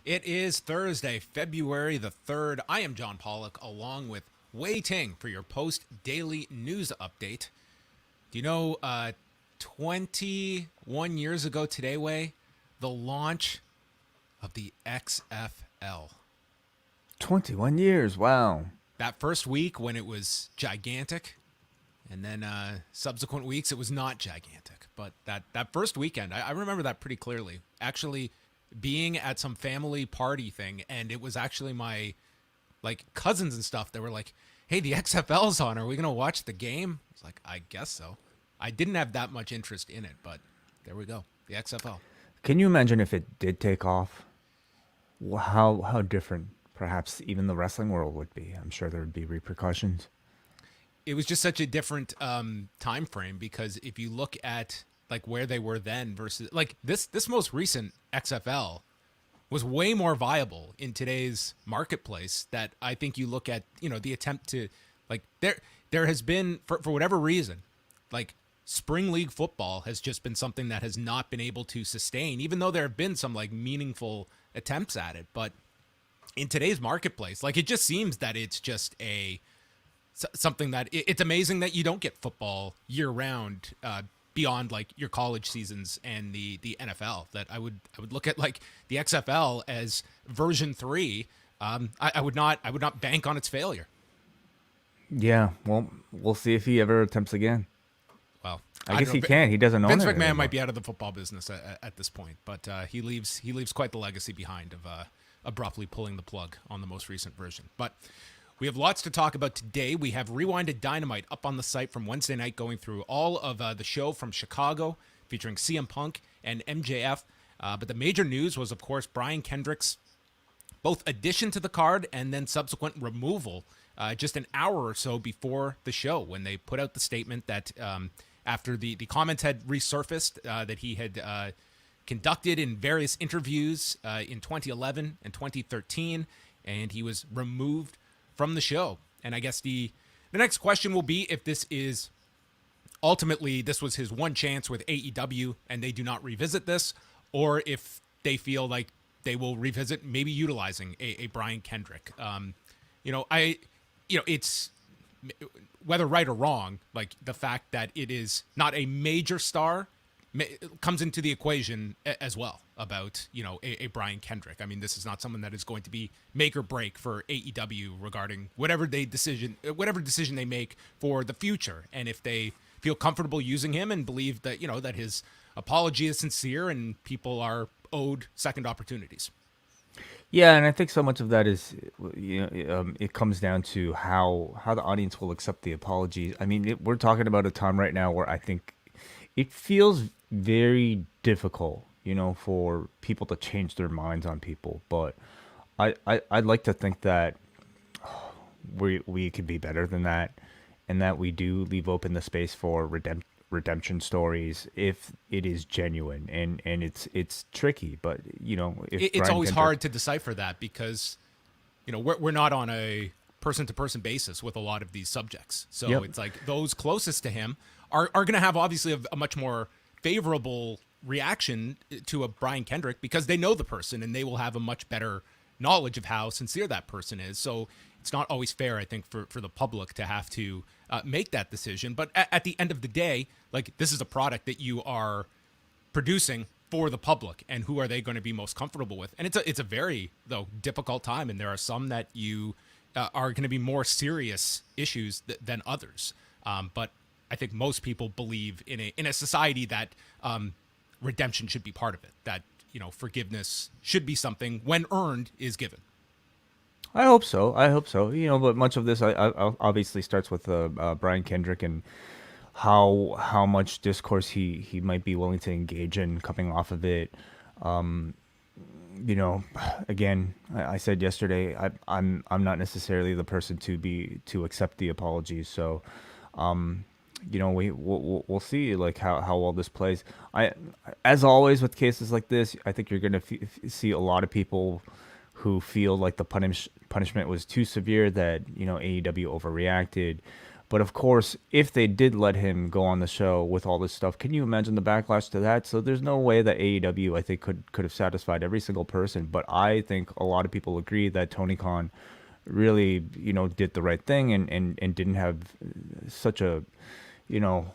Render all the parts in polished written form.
It is Thursday, February the 3rd. I am John Pollock, along with Wai Ting for your post-daily news update. Do you know 21 years ago today, Wai, the launch of the XFL? 21 years, wow. That first week when it was gigantic, and then subsequent weeks it was not gigantic. But that first weekend, I remember that pretty clearly. Actually being at some family party thing, and it was actually my cousins and stuff that were like, hey, the XFL's on. Are we going to watch the game? I was like, I guess so. I didn't have that much interest in it, but there we go. The XFL. Can you imagine if it did take off? How different perhaps even the wrestling world would be. I'm sure there would be repercussions. It was just such a different time frame, because if you look at where they were then versus this most recent XFL was way more viable in today's marketplace. That I think you look at, the attempt to there has been for whatever reason, spring league football has just been something that has not been able to sustain, even though there have been some meaningful attempts at it. But in today's marketplace, it just seems that it's just something that it's amazing that you don't get football year round, beyond your college seasons and the NFL. That I would look at the XFL as version 3. I would not bank on its failure. Yeah, well, we'll see if he ever attempts again. Well, I guess he can. He doesn't own Vince it McMahon anymore. might be out of the football business at this point, but he leaves quite the legacy behind of abruptly pulling the plug on the most recent version. But we have lots to talk about today. We have Rewinded Dynamite up on the site from Wednesday night, going through all of the show from Chicago, featuring CM Punk and MJF. But the major news was, of course, Brian Kendrick's both addition to the card and then subsequent removal just an hour or so before the show, when they put out the statement that after the comments had resurfaced that he had conducted in various interviews in 2011 and 2013, and he was removed from the show. And I guess the next question will be if this is ultimately, this was his one chance with AEW and they do not revisit this, or if they feel like they will revisit maybe utilizing a Brian Kendrick. It's whether right or wrong, the fact that it is not a major star comes into the equation as well about, a Brian Kendrick. I mean, this is not someone that is going to be make or break for AEW regarding whatever decision they make for the future. And if they feel comfortable using him and believe that, that his apology is sincere and people are owed second opportunities. Yeah, and I think so much of that is, it comes down to how the audience will accept the apologies. I mean, we're talking about a time right now where I think it feels very difficult, for people to change their minds on people. But I'd like to think that we could be better than that, and that we do leave open the space for redemption stories if it is genuine, and it's tricky, but if It's always hard to decipher that, because we're not on a person-to-person basis with a lot of these subjects. So Yep. it's those closest to him are going to have obviously a much more favorable reaction to a Brian Kendrick, because they know the person and they will have a much better knowledge of how sincere that person is. So it's not always fair, I think, for the public to have to make that decision. But at the end of the day, this is a product that you are producing for the public, and who are they going to be most comfortable with? And it's a very, though, difficult time, and there are some that you are going to be more serious issues than others. But I think most people believe in a society that redemption should be part of it, that forgiveness should be something, when earned, is given. I hope so. But much of this I obviously starts with Brian Kendrick, and how much discourse he might be willing to engage in coming off of it. Again, I said yesterday, I'm not necessarily the person to accept the apologies. So, we'll see how well this plays. As always with cases like this, I think you're gonna see a lot of people who feel like the punishment was too severe, that AEW overreacted. But of course, if they did let him go on the show with all this stuff, can you imagine the backlash to that? So there's no way that AEW, I think, could have satisfied every single person. But I think a lot of people agree that Tony Khan really, did the right thing and didn't have such a, you know,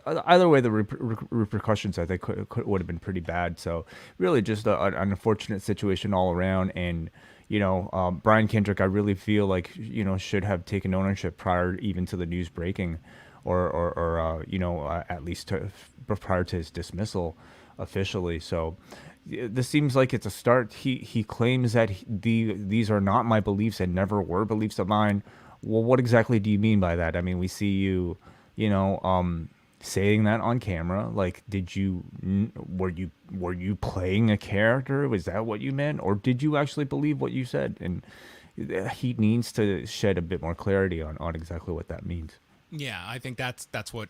either way, the repercussions I think would have been pretty bad. So really, just an unfortunate situation all around. And Brian Kendrick, I really feel like should have taken ownership prior even to the news breaking, or at least prior to his dismissal officially. So this seems like it's a start. He claims that these are not my beliefs and never were beliefs of mine. Well, what exactly do you mean by that? I mean, we see you saying that on camera. Like, were you playing a character? Was that what you meant, or did you actually believe what you said? And he needs to shed a bit more clarity on exactly what that means. Yeah, I think that's what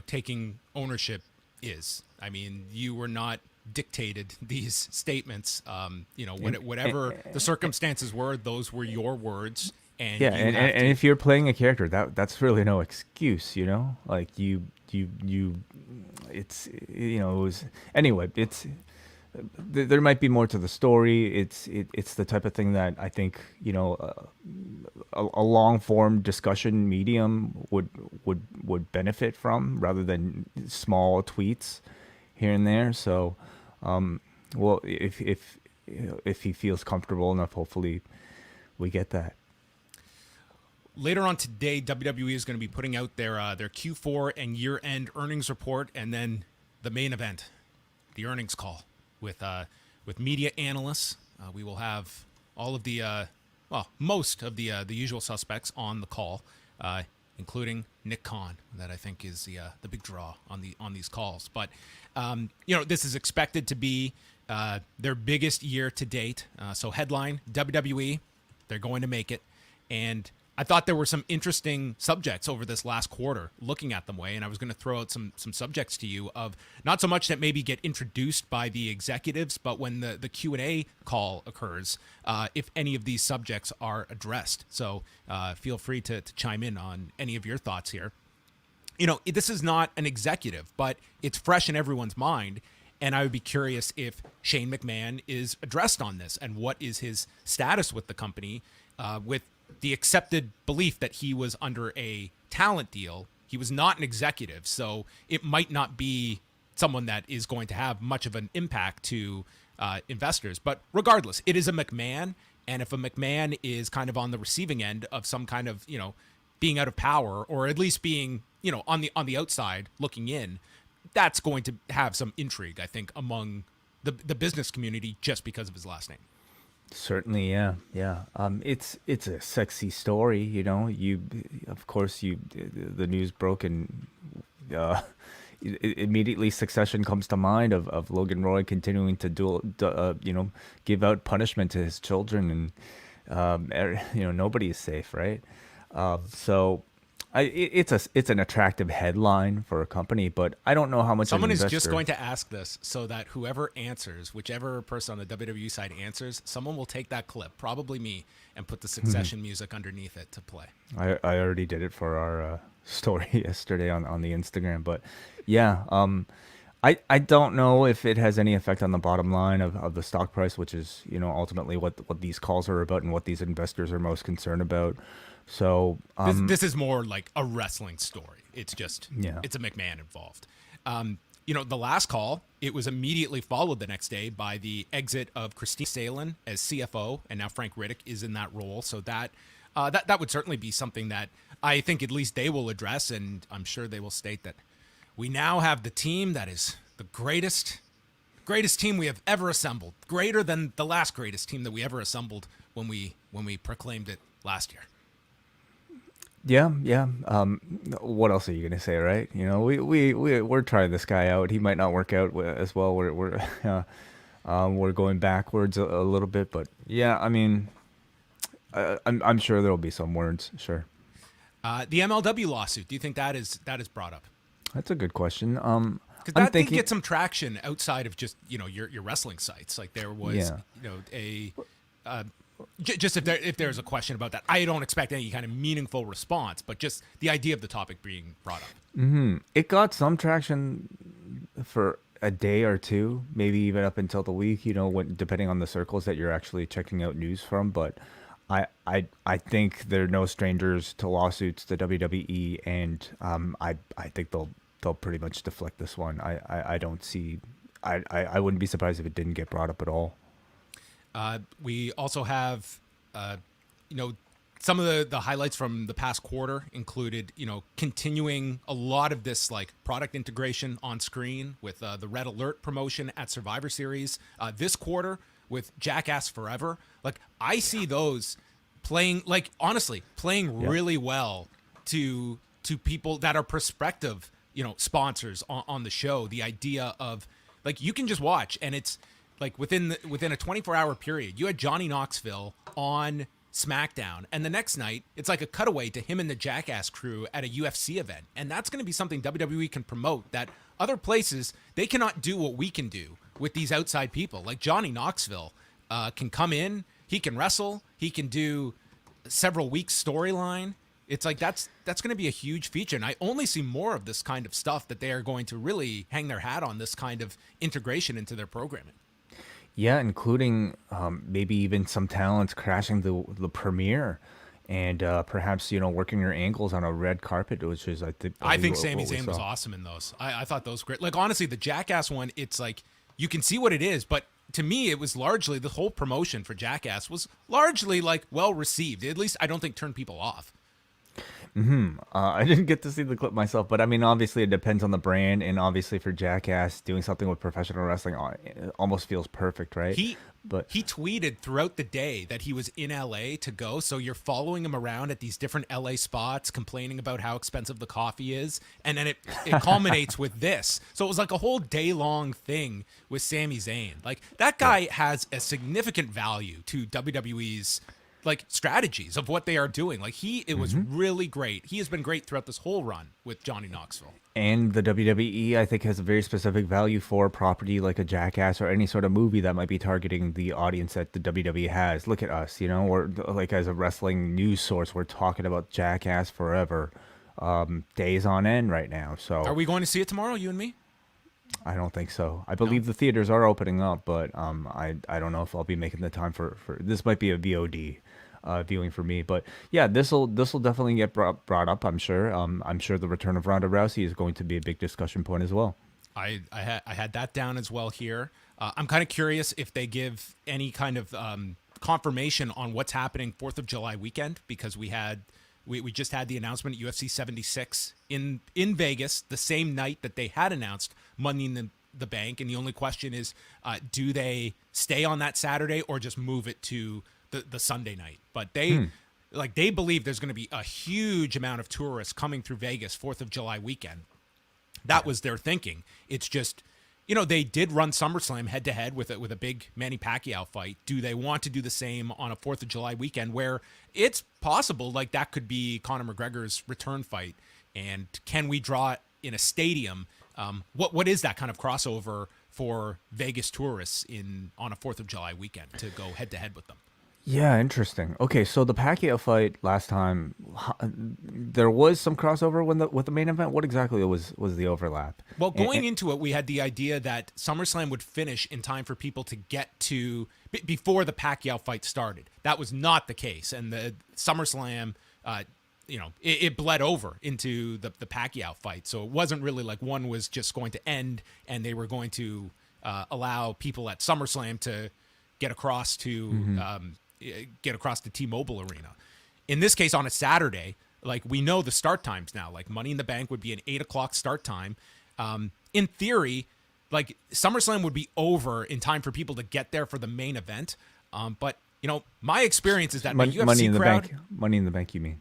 taking ownership is. I mean, you were not dictated these statements. Whatever the circumstances were, those were your words. And yeah, and if you're playing a character, that's really no excuse, like it was anyway. There might be more to the story. It's the type of thing that I think a long form discussion medium would benefit from, rather than small tweets here and there. So, well, if he feels comfortable enough, hopefully we get that. Later on today, WWE is going to be putting out their Q4 and year-end earnings report, and then the main event, the earnings call with media analysts. We will have all of the most of the usual suspects on the call, including Nick Khan, that I think is the big draw on these calls. But this is expected to be their biggest year to date. So headline, WWE, they're going to make it, and I thought there were some interesting subjects over this last quarter, looking at them, Way, and I was going to throw out some subjects to you of not so much that maybe get introduced by the executives, but when the Q&A call occurs, if any of these subjects are addressed. So feel free to chime in on any of your thoughts here. This is not an executive, but it's fresh in everyone's mind, and I would be curious if Shane McMahon is addressed on this, and what is his status with the company, with the accepted belief that he was under a talent deal. He was not an executive, so it might not be someone that is going to have much of an impact to investors. But regardless, it is a McMahon, and if a McMahon is kind of on the receiving end of some kind of, being out of power, or at least being, on the outside looking in, that's going to have some intrigue, I think, among the business community, just because of his last name. Certainly, yeah. It's a sexy story, You, of course, the news broke, and immediately Succession comes to mind of Logan Roy continuing to give out punishment to his children, and nobody is safe, right? So it's an attractive headline for a company, but I don't know how much someone is just going to ask this, so that whoever answers, whichever person on the WWE side answers, someone will take that clip, probably me, and put the Succession music underneath it to play. I already did it for our story yesterday on the Instagram, but yeah, I don't know if it has any effect on the bottom line of the stock price, which is ultimately what these calls are about and what these investors are most concerned about. So this is more like a wrestling story. It's just, It's a McMahon involved. The last call, it was immediately followed the next day by the exit of Christine Salen as CFO, and now Frank Riddick is in that role. So that would certainly be something that I think at least they will address, and I'm sure they will state that we now have the team that is the greatest team we have ever assembled, greater than the last greatest team that we ever assembled when we proclaimed it last year. Yeah. What else are you gonna say, right? We're trying this guy out. He might not work out as well. We're going backwards a little bit, but yeah, I mean, I'm sure there'll be some words. Sure. The MLW lawsuit. Do you think that is brought up? That's a good question. Because that did get some traction outside of just your wrestling sites. Like there was Just if there's a question about that, I don't expect any kind of meaningful response, but just the idea of the topic being brought up. It got some traction for a day or two, maybe even up until the week, when depending on the circles that you're actually checking out news from. But I think they're no strangers to lawsuits, the WWE, and I think they'll pretty much deflect this one. I don't see. I wouldn't be surprised if it didn't get brought up at all. We also have, some of the highlights from the past quarter included, continuing a lot of this like product integration on screen with the Red Alert promotion at Survivor Series this quarter with Jackass Forever. Like I see those playing, like honestly, playing really well to people that are prospective, sponsors on the show. The idea of like you can just watch and it's like within a 24-hour period, you had Johnny Knoxville on SmackDown, and the next night it's like a cutaway to him and the Jackass crew at a UFC event, and that's going to be something WWE can promote that other places they cannot do what we can do with these outside people. Like Johnny Knoxville can come in, he can wrestle, he can do several weeks storyline. It's like that's going to be a huge feature, and I only see more of this kind of stuff that they are going to really hang their hat on, this kind of integration into their programming. Yeah, including maybe even some talents crashing the premiere, and perhaps working your angles on a red carpet, which is I think Sami Zayn was awesome in those. I thought those were great. Like honestly, the Jackass one, it's like you can see what it is, but to me, it was largely the whole promotion for Jackass was largely like well received. At least I don't think turned people off. I didn't get to see the clip myself, but I mean, obviously it depends on the brand, and obviously for Jackass, doing something with professional wrestling almost feels perfect, right? He tweeted throughout the day that he was in LA to go, so you're following him around at these different LA spots, complaining about how expensive the coffee is, and then it culminates with this. So it was like a whole day-long thing with Sami Zayn. Like, that guy has a significant value to WWE's like strategies of what they are doing. Like it was really great. He has been great throughout this whole run with Johnny Knoxville. And the WWE, I think, has a very specific value for a property like a Jackass or any sort of movie that might be targeting the audience that the WWE has. Look at us, or like as a wrestling news source, we're talking about Jackass Forever, days on end right now. So are we going to see it tomorrow, you and me? I don't think so. I believe the theaters are opening up, but I don't know if I'll be making the time for this. Might be a VOD viewing for me, but yeah, this will definitely get brought up. I'm sure. I'm sure the return of Ronda Rousey is going to be a big discussion point as well. I had that down as well here. I'm kind of curious if they give any kind of confirmation on what's happening 4th of July weekend, because we just had the announcement at UFC 76 in Vegas the same night that they had announced Money in the Bank, and the only question is, do they stay on that Saturday or just move it to the Sunday night? But they believe there's going to be a huge amount of tourists coming through Vegas 4th of July weekend. That was their thinking. It's just, they did run SummerSlam head to head with a big Manny Pacquiao fight. Do they want to do the same on a 4th of July weekend where it's possible like that could be Conor McGregor's return fight? And can we draw it in a stadium? What is that kind of crossover for Vegas tourists on a 4th of July weekend to go head to head with them? Yeah, interesting. Okay, so the Pacquiao fight last time, there was some crossover with the main event. What exactly was the overlap? Well, going into it, we had the idea that SummerSlam would finish in time for people to get to before the Pacquiao fight started. That was not the case, and the SummerSlam, it bled over into the Pacquiao fight. So it wasn't really like one was just going to end, and they were going to allow people at SummerSlam to get across to. Get across the T-Mobile Arena. In this case, on a Saturday, like we know the start times now, like Money in the Bank would be an 8:00 start time. In theory, like SummerSlam would be over in time for people to get there for the main event. But my experience is that the UFC Money in the crowd, Bank. Money in the Bank, you mean?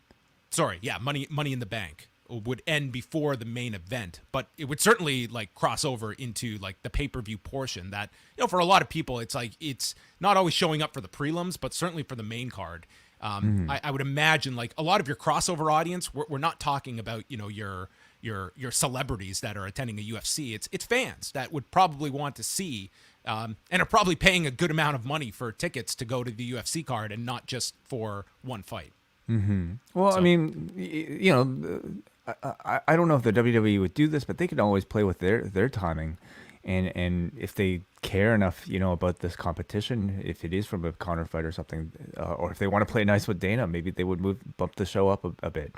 Sorry, yeah, Money in the Bank would end before the main event, but it would certainly like cross over into like the pay-per-view portion that, for a lot of people, it's like, it's not always showing up for the prelims, but certainly for the main card. I would imagine like a lot of your crossover audience, we're not talking about, your your celebrities that are attending a UFC. It's fans that would probably want to see and are probably paying a good amount of money for tickets to go to the UFC card and not just for one fight. Well, So- I mean, I don't know if the WWE would do this, but they can always play with their timing, and if they care enough, about this competition, if it is from a Conor fight or something, or if they want to play nice with Dana, maybe they would bump the show up a bit.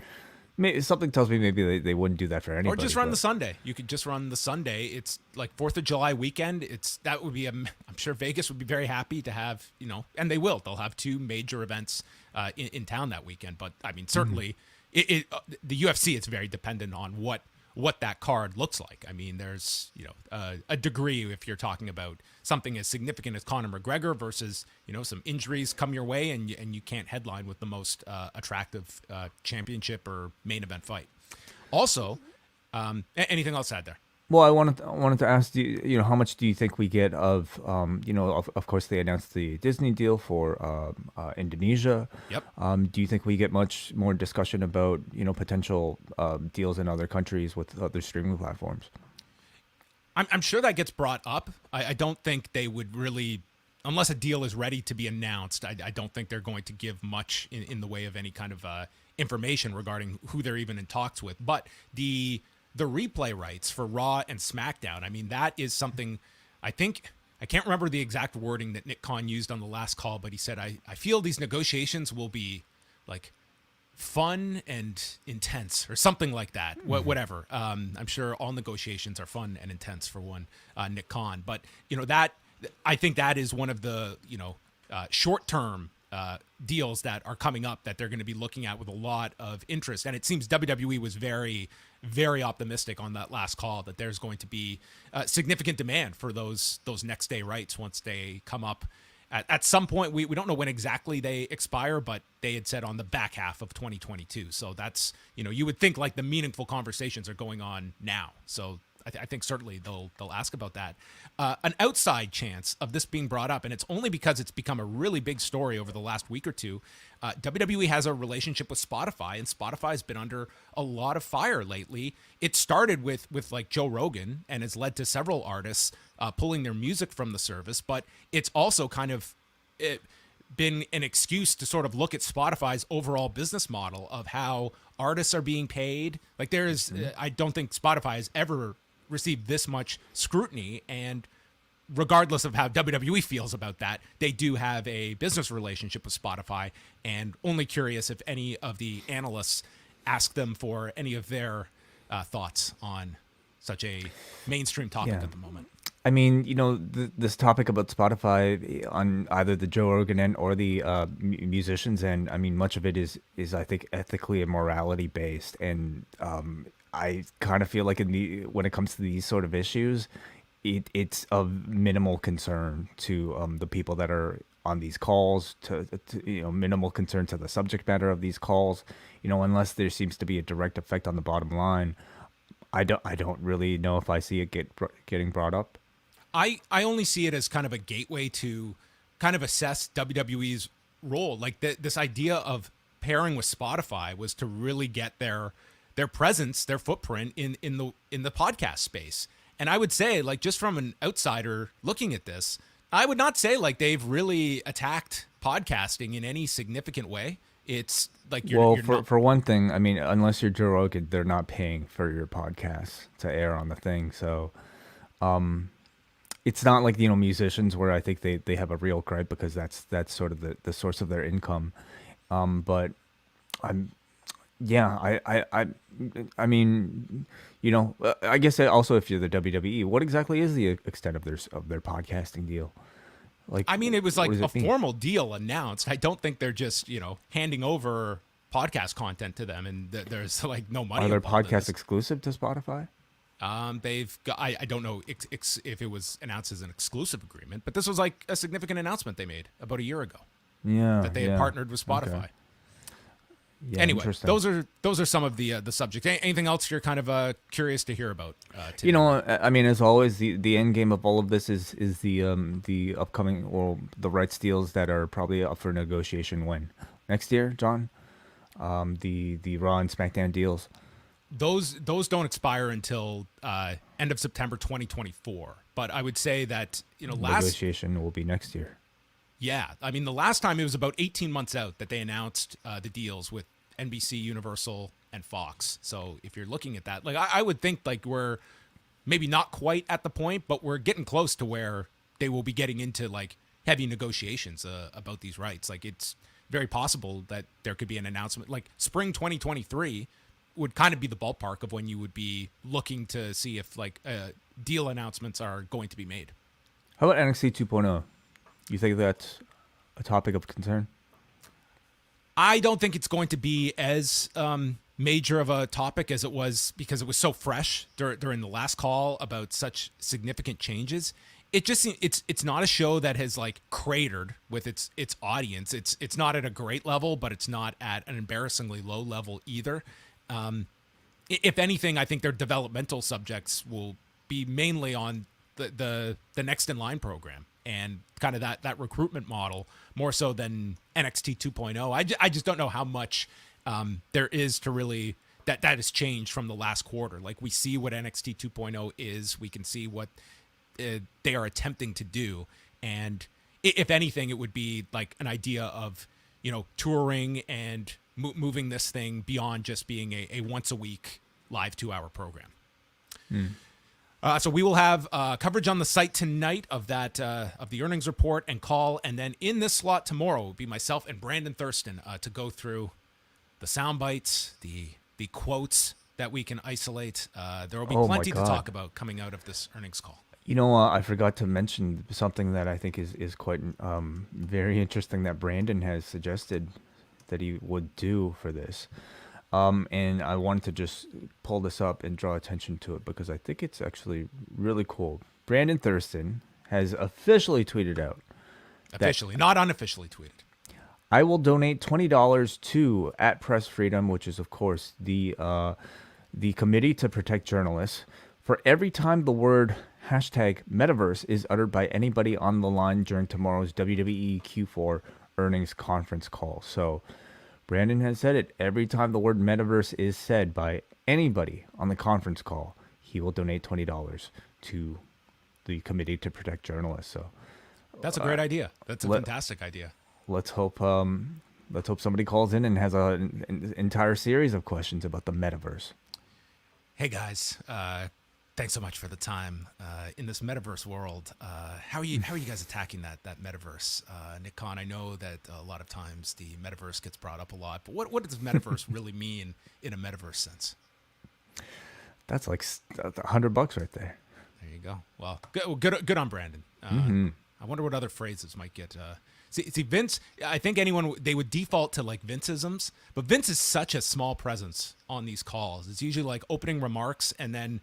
Maybe, something tells me maybe they wouldn't do that for anybody. Or just run but- the Sunday. You could just run the Sunday. It's like 4th of July weekend. That would be I'm sure Vegas would be very happy to have, and they will. They'll have 2 major events in town that weekend. But I mean, certainly the UFC, it's very dependent on what that card looks like. I mean, there's, a degree if you're talking about something as significant as Conor McGregor versus, some injuries come your way and you can't headline with the most attractive championship or main event fight. Also, anything else to add there? Well, I wanted to ask you, how much do you think we get of, of course they announced the Disney deal for Indonesia. Yep. Do you think we get much more discussion about, potential deals in other countries with other streaming platforms? I'm sure that gets brought up. I don't think they would really, unless a deal is ready to be announced, I don't think they're going to give much in the way of any kind of information regarding who they're even in talks with. But the replay rights for Raw and SmackDown, I mean, that is something I can't remember the exact wording that Nick Khan used on the last call, but he said, I feel these negotiations will be like fun and intense or something like that. Whatever. I'm sure all negotiations are fun and intense for one, Nick Khan. But, that I think that is one of the, short-term deals that are coming up that they're going to be looking at with a lot of interest. And it seems WWE was very, very optimistic on that last call that there's going to be significant demand for those next day rights once they come up at some point. We don't know when exactly they expire, but they had said on the back half of 2022. So that's, you would think like the meaningful conversations are going on now. So I think certainly they'll ask about that. An outside chance of this being brought up, and it's only because it's become a really big story over the last week or two. WWE has a relationship with Spotify, and Spotify has been under a lot of fire lately. It started with like Joe Rogan and has led to several artists pulling their music from the service, but it's also kind of been an excuse to sort of look at Spotify's overall business model of how artists are being paid. Like I don't think Spotify has ever received this much scrutiny, and regardless of how WWE feels about that, they do have a business relationship with Spotify, and only curious if any of the analysts ask them for any of their thoughts on such a mainstream topic at the moment. I mean, this topic about Spotify on either the Joe Rogan end or the musicians end, I mean, much of it is I think ethically and morality based, and I kind of feel like when it comes to these sort of issues, it's of minimal concern to the people that are on these calls, to minimal concern to the subject matter of these calls, unless there seems to be a direct effect on the bottom line. I don't really know if I see it getting brought up. I only see it as kind of a gateway to kind of assess WWE's role. Like this idea of pairing with Spotify was to really get their presence, their footprint in the podcast space. And I would say, like, just from an outsider looking at this, I would not say like they've really attacked podcasting in any significant way. It's like for one thing, I mean, unless you're Joe Rogan, they're not paying for your podcast to air on the thing. So it's not like, musicians where I think they have a real gripe because that's sort of the source of their income. But I mean, I guess also if you're the WWE, what exactly is the extent of their podcasting deal? Like, I mean, it was like a mean? formal deal announced. I don't think they're just, handing over podcast content to them and there's like no money. Are their involved in podcasts this. exclusive to Spotify? They've got, I don't know if it was announced as an exclusive agreement, but this was like a significant announcement they made about a year ago that they had partnered with Spotify. Okay. Yeah, Anyway, interesting. those are some of the subjects. Anything else you're kind of curious to hear about? Today? I mean, as always, the end game of all of this is the upcoming or the rights deals that are probably up for negotiation when next year, John. The Raw and SmackDown deals. those don't expire until end of September 2024. But I would say that Negotiation will be next year. Yeah, I mean the last time it was about 18 months out that they announced the deals with NBC, Universal, and Fox. So if you're looking at that, like I would think like we're maybe not quite at the point, but we're getting close to where they will be getting into like heavy negotiations about these rights. Like it's very possible that there could be an announcement like spring 2023 would kind of be the ballpark of when you would be looking to see if like deal announcements are going to be made. How about NXT 2.0? You think that's a topic of concern? I don't think it's going to be as major of a topic as it was because it was so fresh during the last call about such significant changes. It just it's not a show that has like cratered with its audience. It's not at a great level, but it's not at an embarrassingly low level either. If anything, I think their developmental subjects will be mainly on the next in line program and kind of that recruitment model more so than NXT 2.0. I just don't know how much there is to really that has changed from the last quarter. Like we see what NXT 2.0 is, we can see what they are attempting to do, and if anything, it would be like an idea of touring and moving this thing beyond just being a once a week live 2-hour program. So we will have coverage on the site tonight of that of the earnings report and call, and then in this slot tomorrow will be myself and Brandon Thurston to go through the sound bites, the quotes that we can isolate. There will be plenty to talk about coming out of this earnings call. I forgot to mention something that I think is quite very interesting that Brandon has suggested that he would do for this. And I wanted to just pull this up and draw attention to it because I think it's actually really cool. Brandon Thurston has officially tweeted out. Officially, not unofficially tweeted. I will donate $20 to @PressFreedom, which is, of course, the Committee to Protect Journalists, for every time the word #metaverse is uttered by anybody on the line during tomorrow's WWE Q4 earnings conference call. So Brandon has said it. Every time the word metaverse is said by anybody on the conference call, he will donate $20 to the Committee to Protect Journalists. So that's a great idea. That's a fantastic idea. Let's hope somebody calls in and has an entire series of questions about the metaverse. Hey guys, thanks so much for the time in this metaverse world. How are you guys attacking that metaverse? Nick Khan, I know that a lot of times the metaverse gets brought up a lot, but what does metaverse really mean in a metaverse sense? That's like $100 right there. There you go. Well, good on Brandon. I wonder what other phrases might get. See, Vince, I think they would default to like Vinceisms, but Vince is such a small presence on these calls. It's usually like opening remarks and then,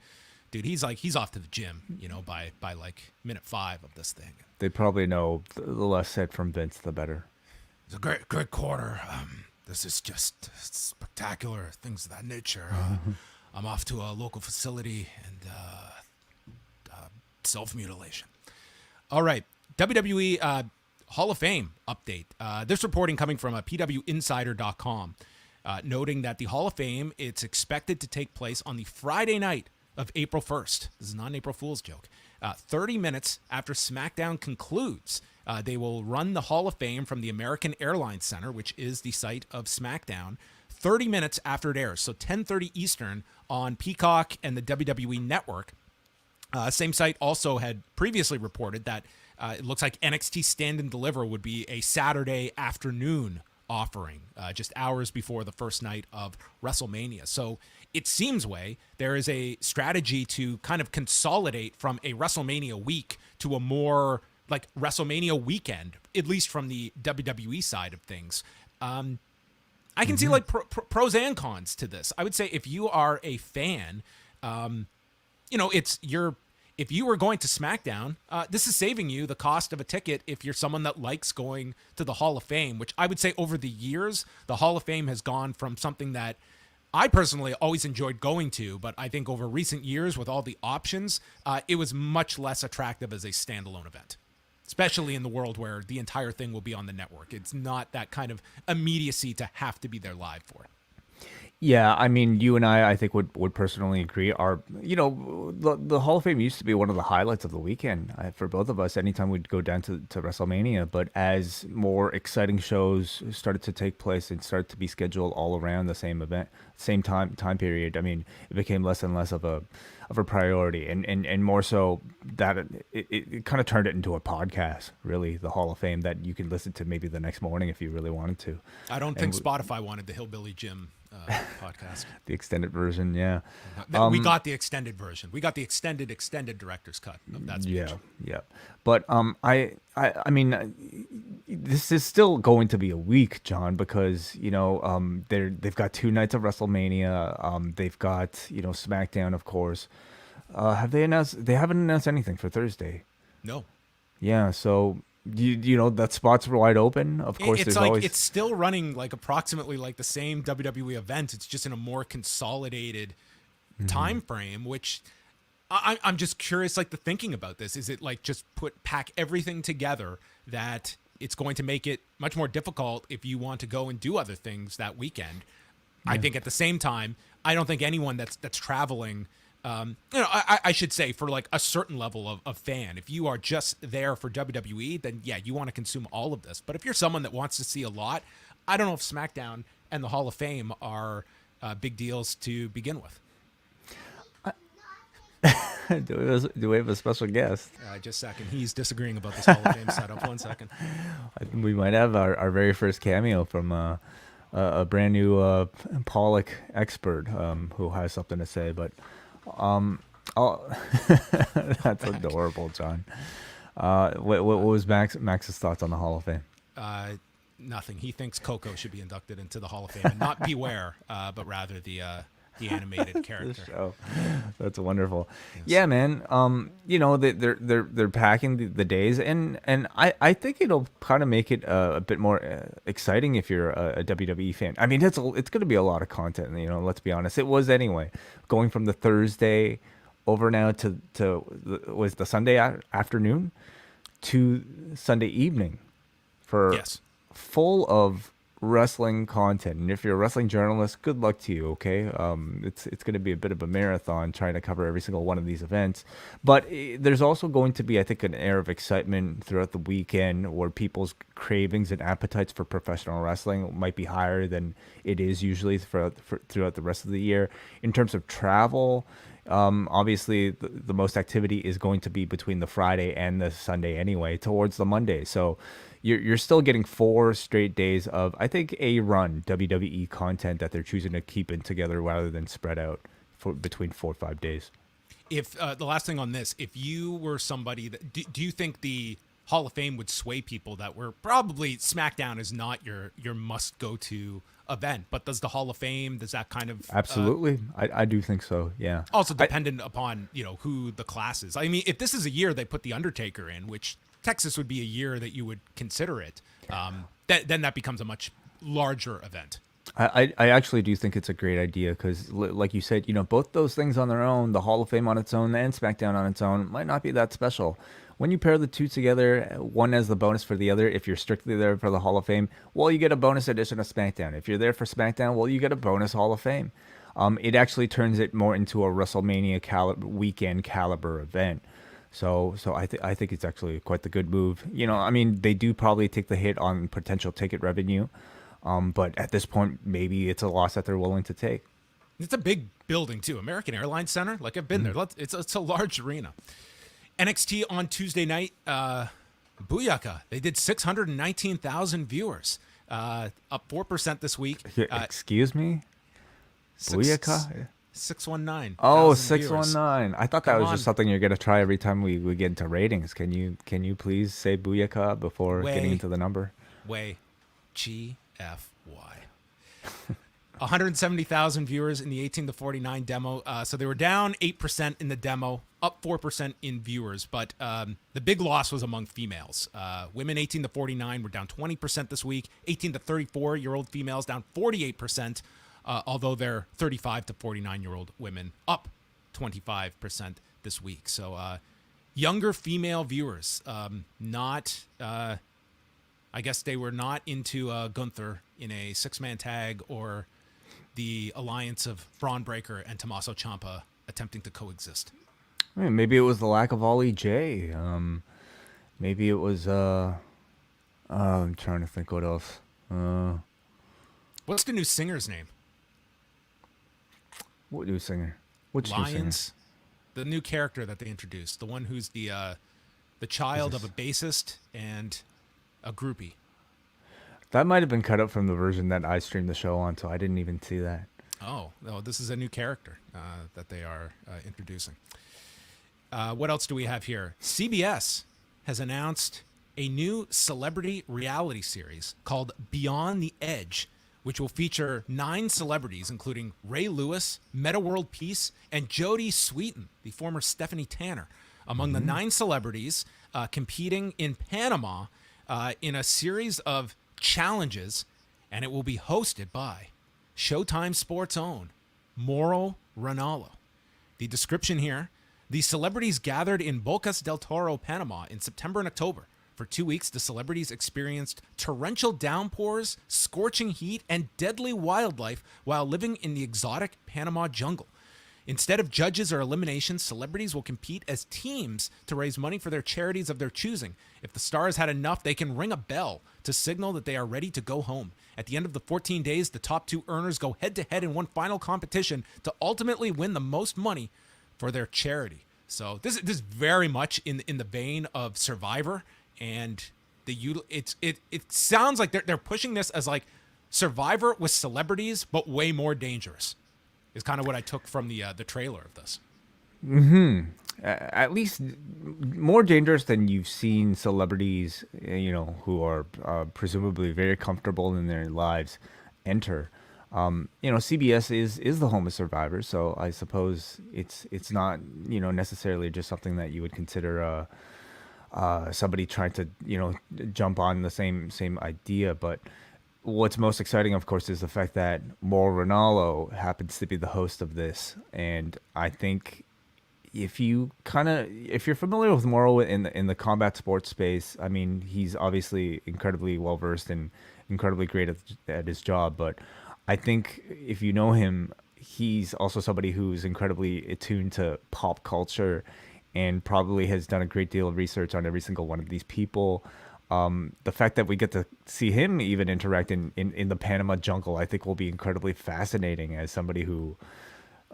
dude, he's off to the gym, by like minute 5 of this thing. They probably know the less said from Vince, the better. It's a great quarter. This is just spectacular, things of that nature. I'm off to a local facility and self-mutilation. All right, WWE Hall of Fame update. This reporting coming from pwinsider.com, noting that the Hall of Fame, it's expected to take place on the Friday night of April 1st. This is not an April Fool's joke. 30 minutes after SmackDown concludes, they will run the Hall of Fame from the American Airlines Center, which is the site of SmackDown, 30 minutes after it airs. So 10:30 Eastern on Peacock and the WWE Network. Same site also had previously reported that it looks like NXT Stand and Deliver would be a Saturday afternoon offering, just hours before the first night of WrestleMania. So it seems there is a strategy to kind of consolidate from a WrestleMania week to a more like WrestleMania weekend, at least from the WWE side of things. I can see like pros and cons to this. I would say if you are a fan, if you were going to SmackDown, this is saving you the cost of a ticket if you're someone that likes going to the Hall of Fame, which I would say over the years, the Hall of Fame has gone from something that I personally always enjoyed going to, but I think over recent years with all the options, it was much less attractive as a standalone event, especially in the world where the entire thing will be on the network. It's not that kind of immediacy to have to be there live for it. Yeah, I mean, you and I think would personally agree. The Hall of Fame used to be one of the highlights of the weekend for both of us. Anytime we'd go down to WrestleMania, but as more exciting shows started to take place and started to be scheduled all around the same event, same time period, I mean, it became less and less of a priority, and more so that it kind of turned it into a podcast, really, the Hall of Fame that you can listen to maybe the next morning if you really wanted to. I don't think And Spotify wanted the Hillbilly Jim podcast. the extended version, yeah. We got the extended version. We got the extended director's cut of that speech. Yeah, yeah. But I mean, this is still going to be a week, John, because they've got 2 nights of WrestleMania. They've got SmackDown, of course. Have they announced? They haven't announced anything for Thursday. No. Yeah, so that spots were wide open. Of course, It's there's like always it's still running like approximately like the same WWE event. It's just in a more consolidated time frame, which I'm just curious, like the thinking about this. Is it like just pack everything together that it's going to make it much more difficult if you want to go and do other things that weekend? I think at the same time, I don't think anyone that's traveling, I should say for like a certain level of fan, if you are just there for WWE, then yeah, you want to consume all of this. But if you're someone that wants to see a lot, I don't know if SmackDown and the Hall of Fame are big deals to begin with. do we have a special guest? Just a second. He's disagreeing about this Hall of Fame setup. 1 second. I think we might have our very first cameo from a brand new Pollock expert who has something to say. But that's adorable, John. What was Max's thoughts on the Hall of Fame? Nothing. He thinks Coco should be inducted into the Hall of Fame, and not Beware, but rather the animated character. Show. That's wonderful. Yes. Yeah, man. They're packing the days, and I think it'll kind of make it a bit more exciting if you're a WWE fan. I mean, it's going to be a lot of content. Let's be honest. It was anyway. Going from the Thursday over now to was the Sunday afternoon to Sunday evening for Yes. full of wrestling content. And if you're a wrestling journalist, good luck to you. Okay, it's going to be a bit of a marathon trying to cover every single one of these events. But there's also going to be, I think, an air of excitement throughout the weekend where people's cravings and appetites for professional wrestling might be higher than it is usually throughout the rest of the year. In terms of travel, obviously the most activity is going to be between the Friday and the Sunday anyway, towards the Monday. So you're still getting 4 straight days of, I think, A-run WWE content that they're choosing to keep it together rather than spread out for between 4 or 5 days. If the last thing on this, if you were somebody that do you think the Hall of Fame would sway people that were probably SmackDown is not your must go to event, but does the Hall of Fame, does that kind of Absolutely, I do think so. Yeah. also dependent upon who the class is? I mean, if this is a year they put the Undertaker in, which Texas would be a year that you would consider it, then that becomes a much larger event. I actually do think it's a great idea because, like you said, both those things on their own, the Hall of Fame on its own and SmackDown on its own, might not be that special. When you pair the two together, one as the bonus for the other, if you're strictly there for the Hall of Fame, well, you get a bonus edition of SmackDown. If you're there for SmackDown, well, you get a bonus Hall of Fame. It actually turns it more into a WrestleMania weekend caliber event. So I think it's actually quite the good move. I mean, they do probably take the hit on potential ticket revenue, but at this point, maybe it's a loss that they're willing to take. It's a big building too, American Airlines Center. Like I've been there. It's a large arena. NXT on Tuesday night, Booyaka. They did 619,000 viewers, up 4% this week. Excuse me? Booyaka? 619. Oh, 619. 619. I thought that was just something you're going to try every time we get into ratings. Can you please say Booyaka before getting into the number? GFY. 170,000 viewers in the 18 to 49 demo. So they were down 8% in the demo, up 4% in viewers. But the big loss was among females. Women 18 to 49 were down 20% this week. 18 to 34-year-old females down 48%, although they're 35 to 49-year-old women up 25% this week. So younger female viewers, I guess they were not into Gunther in a 6-man tag or the alliance of Braun Breaker and Tommaso Ciampa attempting to coexist? I mean, maybe it was the lack of Ollie J. Maybe it was. I'm trying to think what else. What's the new singer's name? What new singer? Which new singer? Lions, the new character that they introduced, the one who's the child of a bassist and a groupie. That might have been cut up from the version that I streamed the show on, so I didn't even see that. Oh, this is a new character that they are introducing. What else do we have here? CBS has announced a new celebrity reality series called Beyond the Edge, which will feature 9 celebrities, including Ray Lewis, Meta World Peace, and Jodie Sweetin, the former Stephanie Tanner, among the 9 celebrities competing in Panama in a series of challenges, and it will be hosted by Showtime Sports' own Mauro Ranallo. The description here: the celebrities gathered in Bocas del Toro, Panama in September and October. For 2 weeks, the celebrities experienced torrential downpours, scorching heat, and deadly wildlife while living in the exotic Panama jungle. Instead of judges or eliminations, celebrities will compete as teams to raise money for their charities of their choosing. If the stars had enough, they can ring a bell to signal that they are ready to go home. At the end of the 14 days, the top 2 earners go head-to-head in one final competition to ultimately win the most money for their charity. So this is very much in the vein of Survivor, and it sounds like they're pushing this as like Survivor with celebrities, but way more dangerous. Is kind of what I took from the trailer of this. At least more dangerous than you've seen celebrities, who are presumably very comfortable in their lives enter. CBS is the home of Survivor, so I suppose it's not necessarily just something that you would consider somebody trying to jump on the same idea. But what's most exciting, of course, is the fact that Mauro Ranallo happens to be the host of this, and I think if you're familiar with Mauro in the combat sports space, I mean, he's obviously incredibly well versed and incredibly great at his job. But I think if you know him, he's also somebody who's incredibly attuned to pop culture and probably has done a great deal of research on every single one of these people. The fact that we get to see him even interact in the Panama jungle, I think will be incredibly fascinating as somebody who,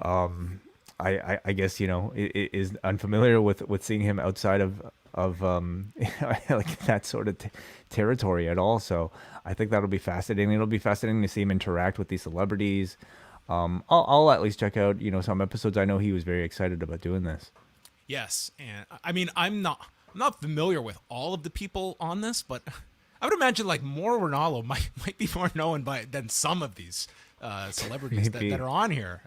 I guess, is unfamiliar with seeing him outside of like that sort of territory at all. So I think that'll be fascinating. It'll be fascinating to see him interact with these celebrities. I'll at least check out, some episodes. I know he was very excited about doing this. Yes, and I mean, I'm not familiar with all of the people on this, but I would imagine like Mauro Ranallo might be more known than some of these celebrities that are on here.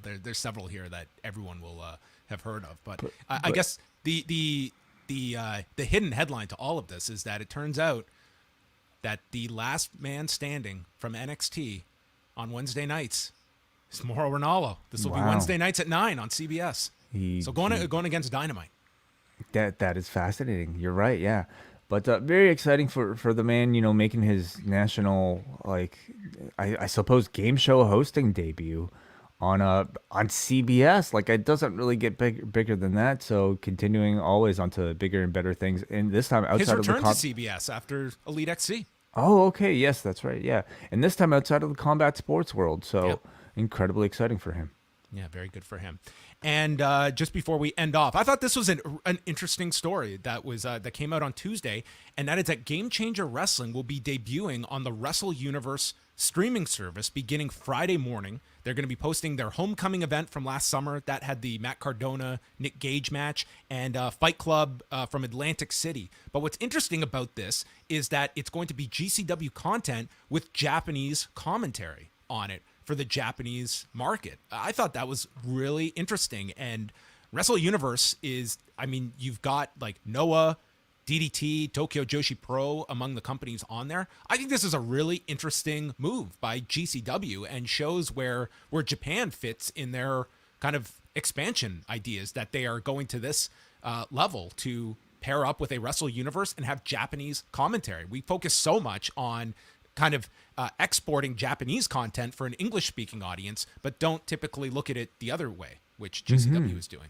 There's several here that everyone will have heard of, but I guess the hidden headline to all of this is that it turns out that the last man standing from NXT on Wednesday nights is Mauro Ranallo. This will be Wednesday nights at 9 on CBS. So going against Dynamite. That is fascinating. You're right, yeah. But very exciting for the man, making his national, I suppose, game show hosting debut on CBS. Like, it doesn't really get bigger than that. So continuing always onto bigger and better things. And this time outside his return to CBS after Elite XC. Oh, okay. Yes, that's right. Yeah. And this time outside of the combat sports world. So incredibly exciting for him. Yeah, very good for him. And just before we end off, I thought this was an interesting story that came out on Tuesday, and that is that Game Changer Wrestling will be debuting on the Wrestle Universe streaming service beginning Friday morning. They're going to be posting their homecoming event from last summer that had the Matt Cardona, Nick Gage match, and Fight Club from Atlantic City. But what's interesting about this is that it's going to be GCW content with Japanese commentary on it for the Japanese market. I thought that was really interesting. And Wrestle Universe you've got like Noah, DDT, Tokyo Joshi Pro among the companies on there. I think this is a really interesting move by GCW and shows where Japan fits in their kind of expansion ideas, that they are going to this level to pair up with a Wrestle Universe and have Japanese commentary. We focus so much on kind of exporting Japanese content for an English-speaking audience, but don't typically look at it the other way, which GCW is doing.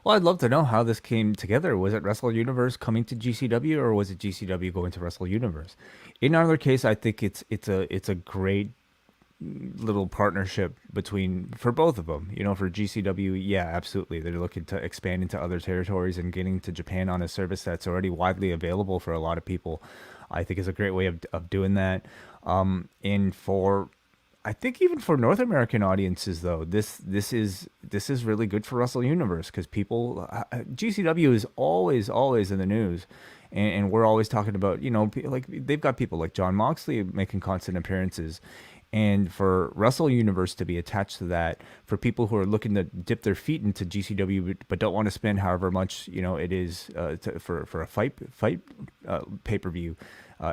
Well, I'd love to know how this came together. Was it Wrestle Universe coming to GCW, or was it GCW going to Wrestle Universe? In either case, I think it's a great little partnership for both of them. For GCW, yeah, absolutely. They're looking to expand into other territories, and getting to Japan on a service that's already widely available for a lot of people, I think is a great way of doing that. And I think even for North American audiences, though, this is really good for Wrestle Universe, because GCW is always in the news, and we're always talking about, like, they've got people like Jon Moxley making constant appearances. And for Wrestle Universe to be attached to that, for people who are looking to dip their feet into GCW but don't want to spend however much it is for a fight pay-per-view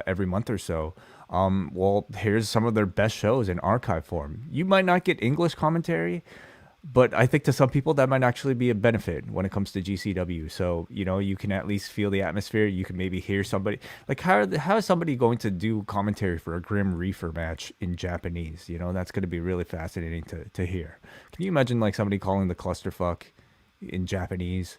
every month or so, well, here's some of their best shows in archive form. You might not get English commentary, but I think to some people that might actually be a benefit when it comes to GCW. So, you can at least feel the atmosphere. You can maybe hear somebody. Like, how is somebody going to do commentary for a Grim Reaper match in Japanese? That's going to be really fascinating to hear. Can you imagine, like, somebody calling the clusterfuck in Japanese?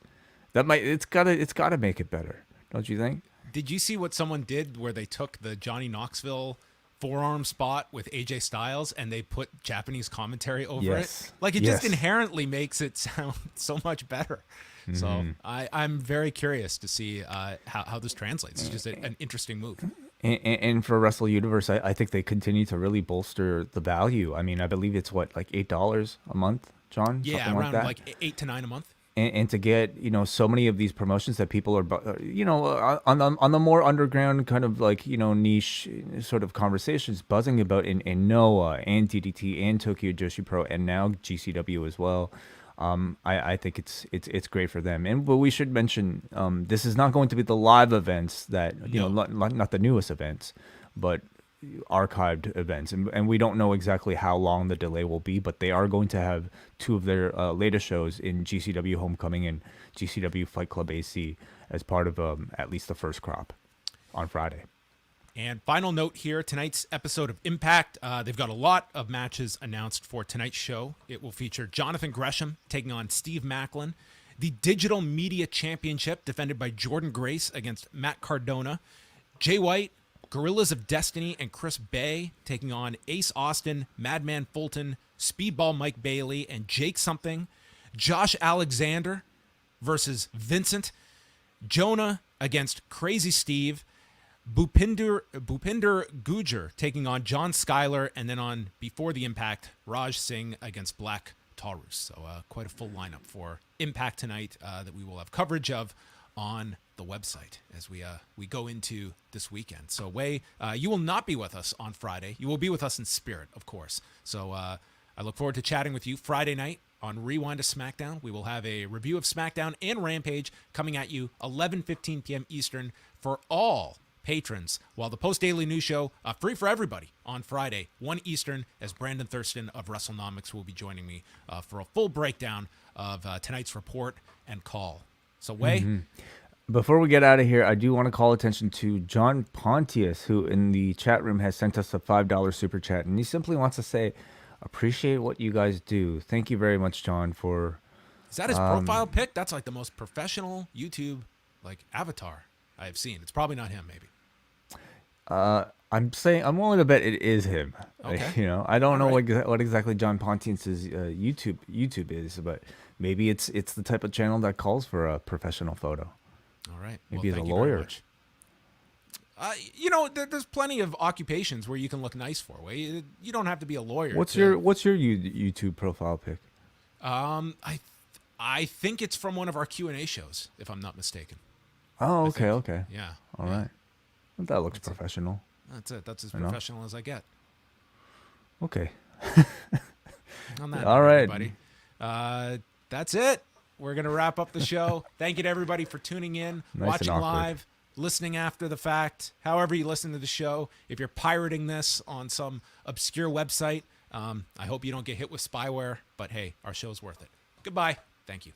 It's gotta make it better, don't you think? Did you see what someone did where they took the Johnny Knoxville forearm spot with AJ Styles and they put Japanese commentary over it? Like, it just inherently makes it sound so much better. Mm-hmm. So I'm very curious to see how this translates. It's just an interesting move. And for Wrestle Universe, I think they continue to really bolster the value. I mean, I believe it's like $8 a month, John? Yeah, something around like that. 8 to 9 a month. And to get so many of these promotions that people are on the more underground kind of like niche sort of conversations buzzing about in Noah and DDT and Tokyo Joshi Pro and now GCW as well. I think it's great for them. But we should mention this is not going to be the live events that not the newest events, but archived events, and we don't know exactly how long the delay will be, but they are going to have two of their latest shows in GCW Homecoming and GCW Fight Club AC as part of at least the first crop on Friday. And final note here, tonight's episode of Impact, they've got a lot of matches announced for tonight's show. It will feature Jonathan Gresham taking on Steve Macklin, the Digital Media Championship defended by Jordan Grace against Matt Cardona, Jay White, Gorillas of Destiny and Chris Bay taking on Ace Austin, Madman Fulton, Speedball Mike Bailey, and Jake Something. Josh Alexander versus Vincent. Jonah against Crazy Steve. Bhupinder Gujar taking on John Schuyler. And then on Before the Impact, Raj Singh against Black Taurus. So quite a full lineup for Impact tonight that we will have coverage of on the website as we go into this weekend. So Wai, you will not be with us on Friday. You will be with us in spirit, of course. So I look forward to chatting with you Friday night on Rewind to SmackDown. We will have a review of SmackDown and Rampage coming at you 11:15 p.m. Eastern for all patrons, while the Post-Daily News Show, free for everybody on Friday, 1 Eastern, as Brandon Thurston of WrestleNomics will be joining me for a full breakdown of tonight's report and call. So Wai, before we get out of here, I do want to call attention to John Pontius, who in the chat room has sent us a $5 super chat, and he simply wants to say, appreciate what you guys do. Thank you very much, John, for... Is that his profile pic? That's like the most professional YouTube avatar I have seen. It's probably not him, maybe. I'm willing to bet it is him. Okay. I don't know what exactly John Pontius's YouTube is, but maybe it's the type of channel that calls for a professional photo. All right. Maybe he's a lawyer. There's plenty of occupations where you can look nice for. You don't have to be a lawyer. What's your YouTube profile pic? I think it's from one of our Q&A shows, if I'm not mistaken. Oh, okay. Yeah. All right. Well, that looks professional. That's it. That's as professional as I get. Okay. On that, all right, everybody. That's it. We're going to wrap up the show. Thank you to everybody for tuning in, watching live, listening after the fact, however you listen to the show. If you're pirating this on some obscure website, I hope you don't get hit with spyware, but hey, our show's worth it. Goodbye. Thank you.